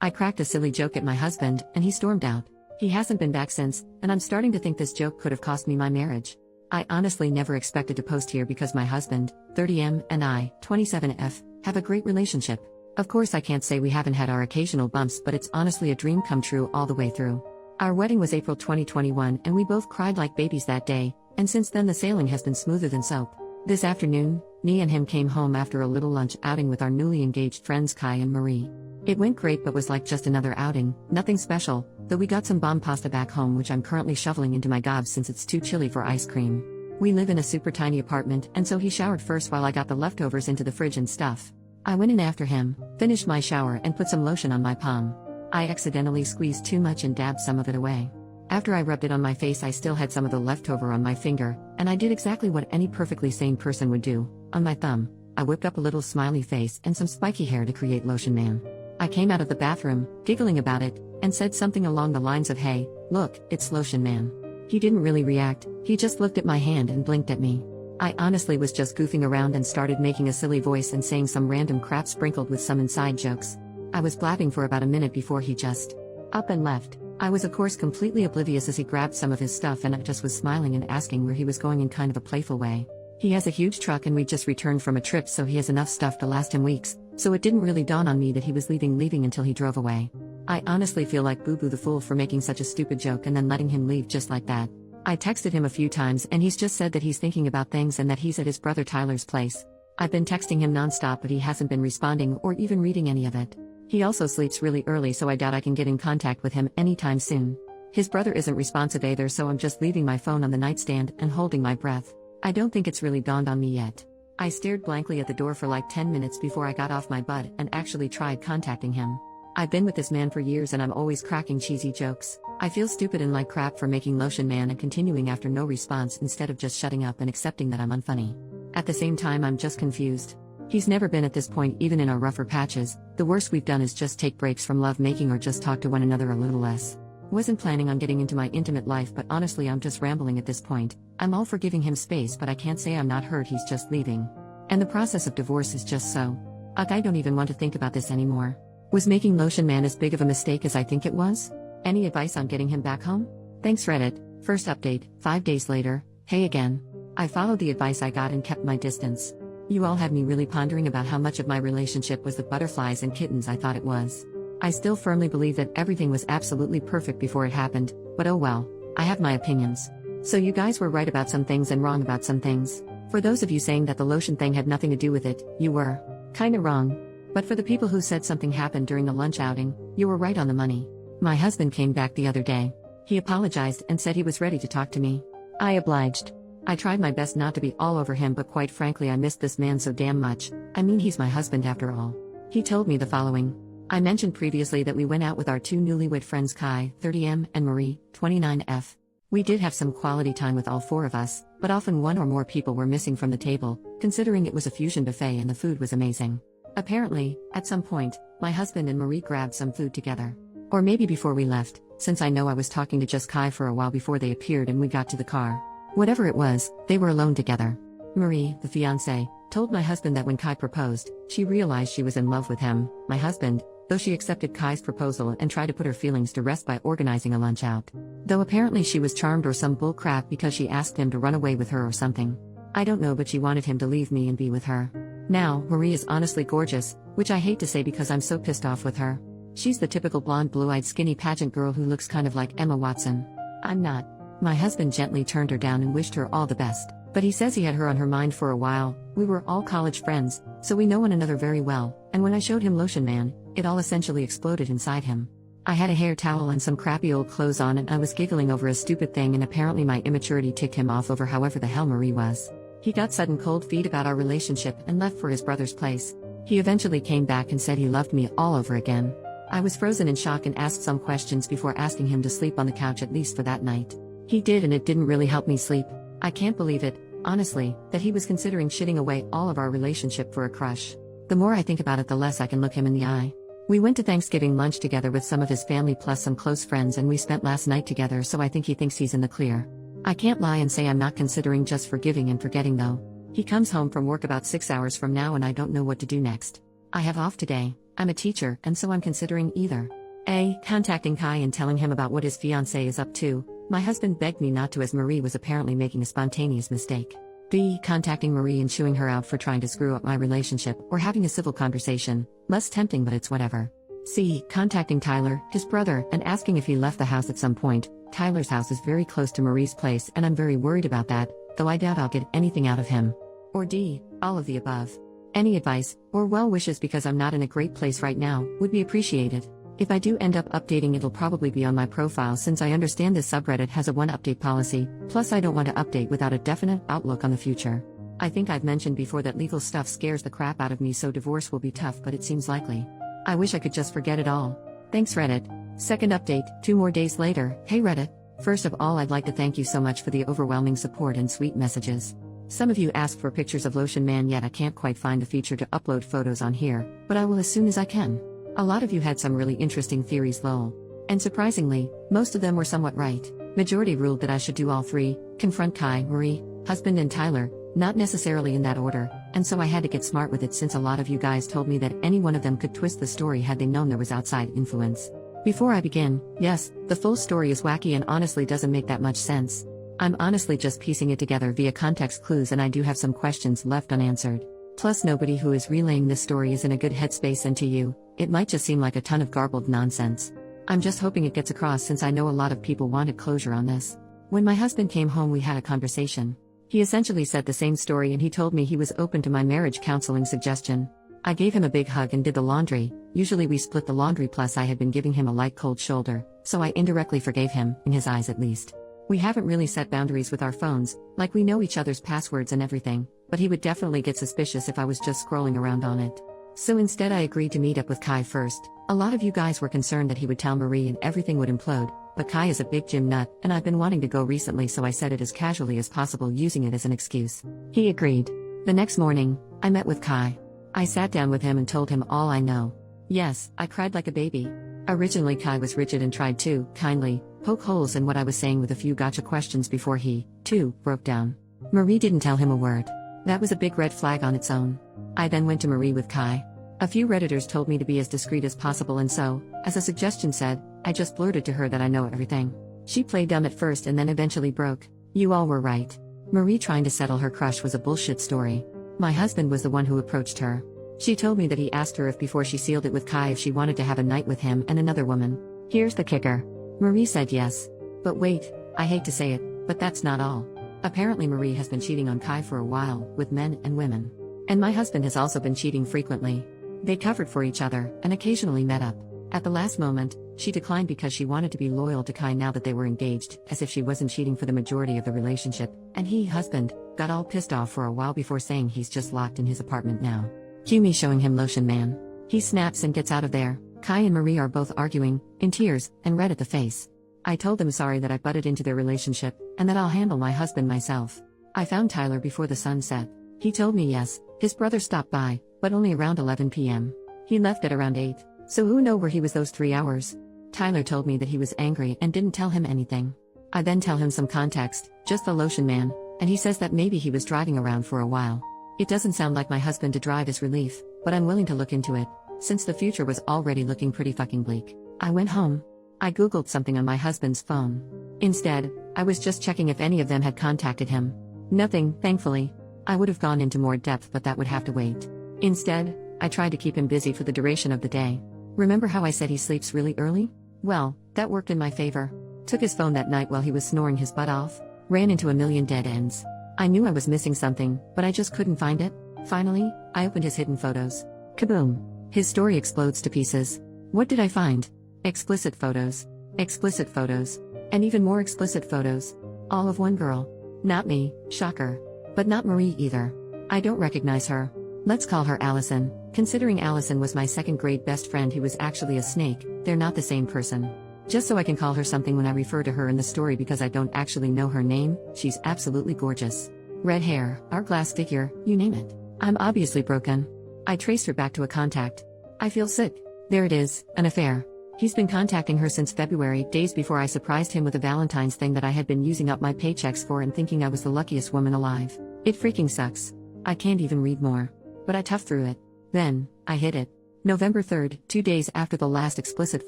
I cracked a silly joke at my husband, and he stormed out. He hasn't been back since, and I'm starting to think this joke could have cost me my marriage. I honestly never expected to post here because my husband, 30M, and I, 27F, have a great relationship. Of course I can't say we haven't had our occasional bumps, but it's honestly a dream come true all the way through. Our wedding was April 2021 and we both cried like babies that day, and since then the sailing has been smoother than soap. This afternoon, me and him came home after a little lunch outing with our newly engaged friends Kai and Marie. It went great but was like just another outing, nothing special, though we got some bomb pasta back home which I'm currently shoveling into my gobs since it's too chilly for ice cream. We live in a super tiny apartment and so he showered first while I got the leftovers into the fridge and stuff. I went in after him, finished my shower and put some lotion on my palm. I accidentally squeezed too much and dabbed some of it away. After I rubbed it on my face I still had some of the leftover on my finger, and I did exactly what any perfectly sane person would do. On my thumb, I whipped up a little smiley face and some spiky hair to create Lotion Man. I came out of the bathroom, giggling about it, and said something along the lines of hey, look, it's Lotion Man. He didn't really react, he just looked at my hand and blinked at me. I honestly was just goofing around and started making a silly voice and saying some random crap sprinkled with some inside jokes. I was blabbing for about a minute before he just up and left. I was of course completely oblivious as he grabbed some of his stuff and I just was smiling and asking where he was going in kind of a playful way. He has a huge truck and we just returned from a trip so he has enough stuff to last him weeks, so it didn't really dawn on me that he was leaving until he drove away. I honestly feel like Boo Boo the fool for making such a stupid joke and then letting him leave just like that. I texted him a few times and he's just said that he's thinking about things and that he's at his brother Tyler's place. I've been texting him nonstop but he hasn't been responding or even reading any of it. He also sleeps really early so I doubt I can get in contact with him anytime soon. His brother isn't responsive either so I'm just leaving my phone on the nightstand and holding my breath. I don't think it's really dawned on me yet. I stared blankly at the door for like 10 minutes before I got off my butt and actually tried contacting him. I've been with this man for years and I'm always cracking cheesy jokes. I feel stupid and like crap for making Lotion Man and continuing after no response instead of just shutting up and accepting that I'm unfunny. At the same time I'm just confused. He's never been at this point even in our rougher patches. The worst we've done is just take breaks from love making or just talk to one another a little less. Wasn't planning on getting into my intimate life but honestly I'm just rambling at this point. I'm all for giving him space but I can't say I'm not hurt he's just leaving. And the process of divorce is just so. I don't even want to think about this anymore. Was making Lotion Man as big of a mistake as I think it was? Any advice on getting him back home? Thanks Reddit. First update, 5 days later, hey again. I followed the advice I got and kept my distance. You all had me really pondering about how much of my relationship was the butterflies and kittens I thought it was. I still firmly believe that everything was absolutely perfect before it happened, but oh well, I have my opinions. So you guys were right about some things and wrong about some things. For those of you saying that the lotion thing had nothing to do with it, you were kinda wrong. But for the people who said something happened during the lunch outing, you were right on the money. My husband came back the other day. He apologized and said he was ready to talk to me. I obliged. I tried my best not to be all over him but quite frankly I missed this man so damn much. I mean he's my husband after all. He told me the following. I mentioned previously that we went out with our two newlywed friends Kai, 30M, and Marie, 29F. We did have some quality time with all four of us, but often one or more people were missing from the table, considering it was a fusion buffet and the food was amazing. Apparently, at some point, my husband and Marie grabbed some food together. Or maybe before we left, since I know I was talking to just Kai for a while before they appeared and we got to the car. Whatever it was, they were alone together. Marie, the fiancée, told my husband that when Kai proposed, she realized she was in love with him, my husband, though she accepted Kai's proposal and tried to put her feelings to rest by organizing a lunch out. Though apparently she was charmed or some bull crap because she asked him to run away with her or something. I don't know but she wanted him to leave me and be with her. Now, Marie is honestly gorgeous, which I hate to say because I'm so pissed off with her. She's the typical blonde blue-eyed skinny pageant girl who looks kind of like Emma Watson. I'm not. My husband gently turned her down and wished her all the best, but he says he had her on her mind for a while. We were all college friends, so we know one another very well, and when I showed him Lotion Man, it all essentially exploded inside him. I had a hair towel and some crappy old clothes on and I was giggling over a stupid thing and apparently my immaturity ticked him off over however the hell Marie was. He got sudden cold feet about our relationship and left for his brother's place. He eventually came back and said he loved me all over again. I was frozen in shock and asked some questions before asking him to sleep on the couch at least for that night. He did and it didn't really help me sleep. I can't believe it, honestly, that he was considering shitting away all of our relationship for a crush. The more I think about it the less I can look him in the eye. We went to Thanksgiving lunch together with some of his family plus some close friends and we spent last night together so I think he thinks he's in the clear. I can't lie and say I'm not considering just forgiving and forgetting though. He comes home from work about 6 hours from now and I don't know what to do next. I have off today, I'm a teacher, and so I'm considering either A. Contacting Kai and telling him about what his fiancée is up to. My husband begged me not to as Marie was apparently making a spontaneous mistake. B. Contacting Marie and chewing her out for trying to screw up my relationship or having a civil conversation. Less tempting, but it's whatever. C. Contacting Tyler, his brother, and asking if he left the house at some point. Tyler's house is very close to Marie's place and I'm very worried about that, though I doubt I'll get anything out of him. Or D. All of the above. Any advice, or well wishes because I'm not in a great place right now, would be appreciated. If I do end up updating, it'll probably be on my profile since I understand this subreddit has a one update policy, plus I don't want to update without a definite outlook on the future. I think I've mentioned before that legal stuff scares the crap out of me, so divorce will be tough, but it seems likely. I wish I could just forget it all. Thanks, Reddit. Second update, 2 more days later. Hey Reddit. First of all, I'd like to thank you so much for the overwhelming support and sweet messages. Some of you asked for pictures of Lotion Man, yet I can't quite find the feature to upload photos on here, but I will as soon as I can. A lot of you had some really interesting theories, lol. And surprisingly, most of them were somewhat right. Majority ruled that I should do all 3, confront Kai, Marie, husband and Tyler, not necessarily in that order, and so I had to get smart with it since a lot of you guys told me that any one of them could twist the story had they known there was outside influence. Before I begin, yes, the full story is wacky and honestly doesn't make that much sense. I'm honestly just piecing it together via context clues, and I do have some questions left unanswered. Plus, nobody who is relaying this story is in a good headspace, and to you, it might just seem like a ton of garbled nonsense. I'm just hoping it gets across since I know a lot of people wanted closure on this. When my husband came home, we had a conversation. He essentially said the same story, and he told me he was open to my marriage counseling suggestion. I gave him a big hug and did the laundry. Usually we split the laundry, plus I had been giving him a light cold shoulder, so I indirectly forgave him, in his eyes at least. We haven't really set boundaries with our phones, like we know each other's passwords and everything, but he would definitely get suspicious if I was just scrolling around on it. So instead I agreed to meet up with Kai first. A lot of you guys were concerned that he would tell Marie and everything would implode, but Kai is a big gym nut, and I've been wanting to go recently, so I said it as casually as possible, using it as an excuse. He agreed. The next morning, I met with Kai. I sat down with him and told him all I know. Yes, I cried like a baby. Originally Kai was rigid and tried to, kindly, poke holes in what I was saying with a few gotcha questions before he, too, broke down. Marie didn't tell him a word. That was a big red flag on its own. I then went to Marie with Kai. A few Redditors told me to be as discreet as possible, and so, as a suggestion said, I just blurted to her that I know everything. She played dumb at first and then eventually broke. You all were right. Marie trying to settle her crush was a bullshit story. My husband was the one who approached her. She told me that he asked her if before she sealed it with Kai if she wanted to have a night with him and another woman. Here's the kicker. Marie said yes. But wait, I hate to say it, but that's not all. Apparently Marie has been cheating on Kai for a while, with men and women. And my husband has also been cheating frequently. They covered for each other, and occasionally met up. At the last moment, she declined because she wanted to be loyal to Kai now that they were engaged, as if she wasn't cheating for the majority of the relationship, and he, husband, got all pissed off for a while before saying he's just locked in his apartment now. Cue me showing him Lotion Man. He snaps and gets out of there. Kai and Marie are both arguing, in tears, and red at the face. I told them sorry that I butted into their relationship, and that I'll handle my husband myself. I found Tyler before the sun set. He told me yes, his brother stopped by, but only around 11 p.m. He left at around 8, so who know where he was those 3 hours? Tyler told me that he was angry and didn't tell him anything. I then tell him some context, just the Lotion Man, and he says that maybe he was driving around for a while. It doesn't sound like my husband to drive is relief, but I'm willing to look into it, since the future was already looking pretty fucking bleak. I went home. I googled something on my husband's phone. Instead, I was just checking if any of them had contacted him. Nothing, thankfully. I would have gone into more depth, but that would have to wait. Instead, I tried to keep him busy for the duration of the day. Remember how I said he sleeps really early? Well, that worked in my favor. Took his phone that night while he was snoring his butt off. Ran into a million dead ends. I knew I was missing something, but I just couldn't find it. Finally, I opened his hidden photos. Kaboom! His story explodes to pieces. What did I find? Explicit photos. Explicit photos. And even more explicit photos. All of one girl. Not me, shocker. But not Marie either. I don't recognize her. Let's call her Allison. Considering Allison was my second grade best friend who was actually a snake, they're not the same person. Just so I can call her something when I refer to her in the story because I don't actually know her name, she's absolutely gorgeous. Red hair, hourglass figure, you name it. I'm obviously broken. I traced her back to a contact. I feel sick. There it is, an affair. He's been contacting her since February, days before I surprised him with a Valentine's thing that I had been using up my paychecks for and thinking I was the luckiest woman alive. It freaking sucks. I can't even read more. But I toughed through it. Then, I hit it. November 3rd, 2 days after the last explicit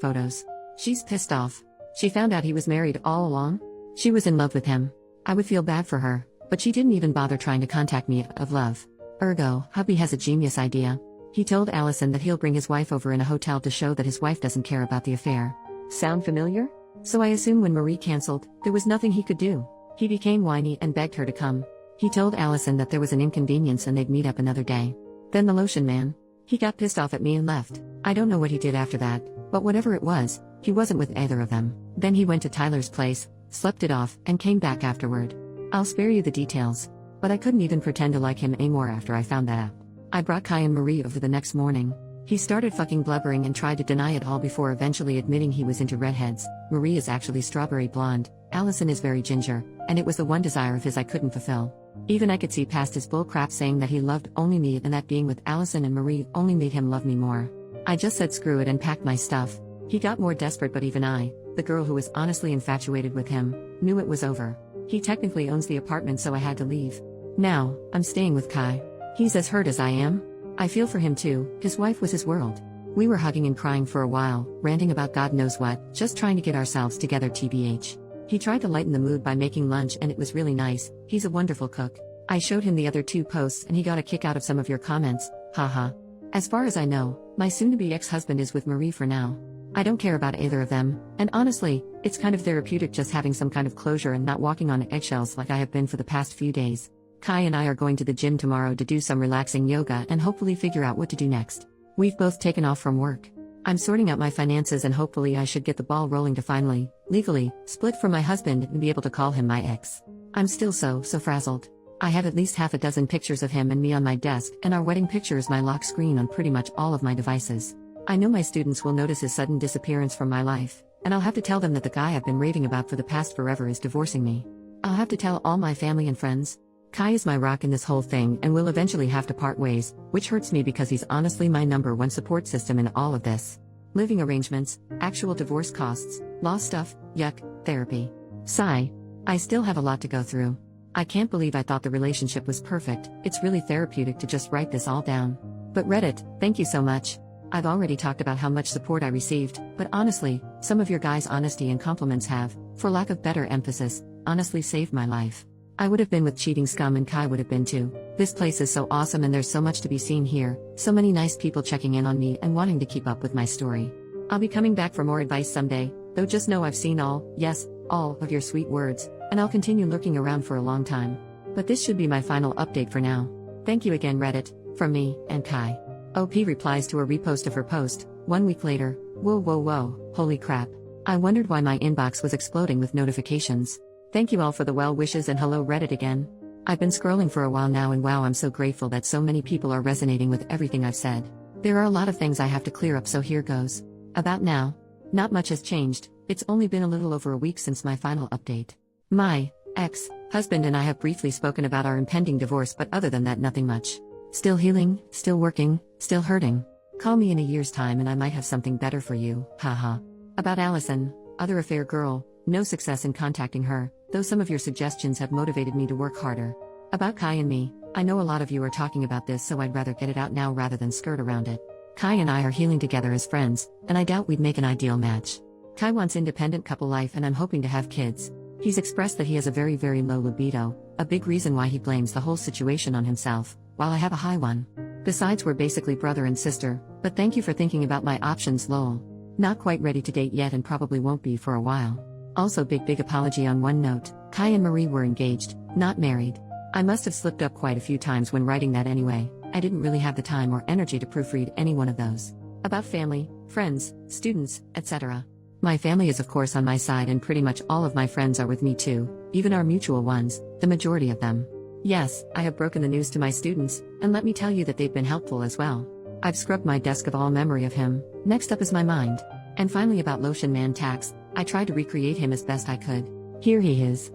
photos. She's pissed off. She found out he was married all along? She was in love with him. I would feel bad for her, but she didn't even bother trying to contact me of love. Ergo, hubby has a genius idea. He told Allison that he'll bring his wife over in a hotel to show that his wife doesn't care about the affair. Sound familiar? So I assume when Marie cancelled, there was nothing he could do. He became whiny and begged her to come. He told Allison that there was an inconvenience and they'd meet up another day. Then the lotion man. He got pissed off at me and left. I don't know what he did after that, but whatever it was, he wasn't with either of them. Then he went to Tyler's place, slept it off, and came back afterward. I'll spare you the details. But I couldn't even pretend to like him anymore after I found that out. I brought Kai and Marie over the next morning. He started fucking blubbering and tried to deny it all before eventually admitting he was into redheads. Marie is actually strawberry blonde, Allison is very ginger, and it was the one desire of his I couldn't fulfill. Even I could see past his bull crap saying that he loved only me and that being with Allison and Marie only made him love me more. I just said screw it and packed my stuff. He got more desperate, but even I, the girl who was honestly infatuated with him, knew it was over. He technically owns the apartment, so I had to leave. Now, I'm staying with Kai. He's as hurt as I am. I feel for him too, his wife was his world. We were hugging and crying for a while, ranting about God knows what, just trying to get ourselves together tbh. He tried to lighten the mood by making lunch and it was really nice, he's a wonderful cook. I showed him the other 2 posts and he got a kick out of some of your comments, haha. As far as I know, my soon-to-be ex-husband is with Marie for now. I don't care about either of them, and honestly, it's kind of therapeutic just having some kind of closure and not walking on eggshells like I have been for the past few days. Kai and I are going to the gym tomorrow to do some relaxing yoga and hopefully figure out what to do next. We've both taken off from work. I'm sorting out my finances and hopefully I should get the ball rolling to finally, legally, split from my husband and be able to call him my ex. I'm still so frazzled. I have at least half a dozen pictures of him and me on my desk, and our wedding picture is my lock screen on pretty much all of my devices. I know my students will notice his sudden disappearance from my life, and I'll have to tell them that the guy I've been raving about for the past forever is divorcing me. I'll have to tell all my family and friends. Kai is my rock in this whole thing and will eventually have to part ways, which hurts me because he's honestly my #1 support system in all of this. Living arrangements, actual divorce costs, law stuff, yuck, therapy. Sigh. I still have a lot to go through. I can't believe I thought the relationship was perfect. It's really therapeutic to just write this all down. But Reddit, thank you so much. I've already talked about how much support I received, but honestly, some of your guys' honesty and compliments have, for lack of better emphasis, honestly saved my life. I would have been with cheating scum and Kai would have been too. This place is so awesome and there's so much to be seen here, so many nice people checking in on me and wanting to keep up with my story. I'll be coming back for more advice someday, though just know I've seen all, yes, all of your sweet words, and I'll continue lurking around for a long time. But this should be my final update for now. Thank you again Reddit, from me, and Kai. OP replies to a repost of her post, 1 week later, whoa, holy crap. I wondered why my inbox was exploding with notifications. Thank you all for the well wishes and hello Reddit again. I've been scrolling for a while now and wow, I'm so grateful that so many people are resonating with everything I've said. There are a lot of things I have to clear up, so here goes. About now. Not much has changed, it's only been a little over a week since my final update. My ex-husband and I have briefly spoken about our impending divorce, but other than that nothing much. Still healing, still working, still hurting. Call me in a year's time and I might have something better for you, haha. About Allison, other affair girl, no success in contacting her, though some of your suggestions have motivated me to work harder. About Kai and me, I know a lot of you are talking about this, so I'd rather get it out now rather than skirt around it. Kai and I are healing together as friends, and I doubt we'd make an ideal match. Kai wants independent couple life and I'm hoping to have kids. He's expressed that he has a very low libido, a big reason why he blames the whole situation on himself, while I have a high one. Besides, we're basically brother and sister, but thank you for thinking about my options lol. Not quite ready to date yet and probably won't be for a while. Also big apology on one note, Kai and Marie were engaged, not married. I must have slipped up quite a few times when writing that anyway, I didn't really have the time or energy to proofread any one of those. About family, friends, students, etc. My family is of course on my side and pretty much all of my friends are with me too, even our mutual ones, the majority of them. Yes, I have broken the news to my students, and let me tell you that they've been helpful as well. I've scrubbed my desk of all memory of him, next up is my mind. And finally about Lotion Man Tax, I tried to recreate him as best I could. Here he is.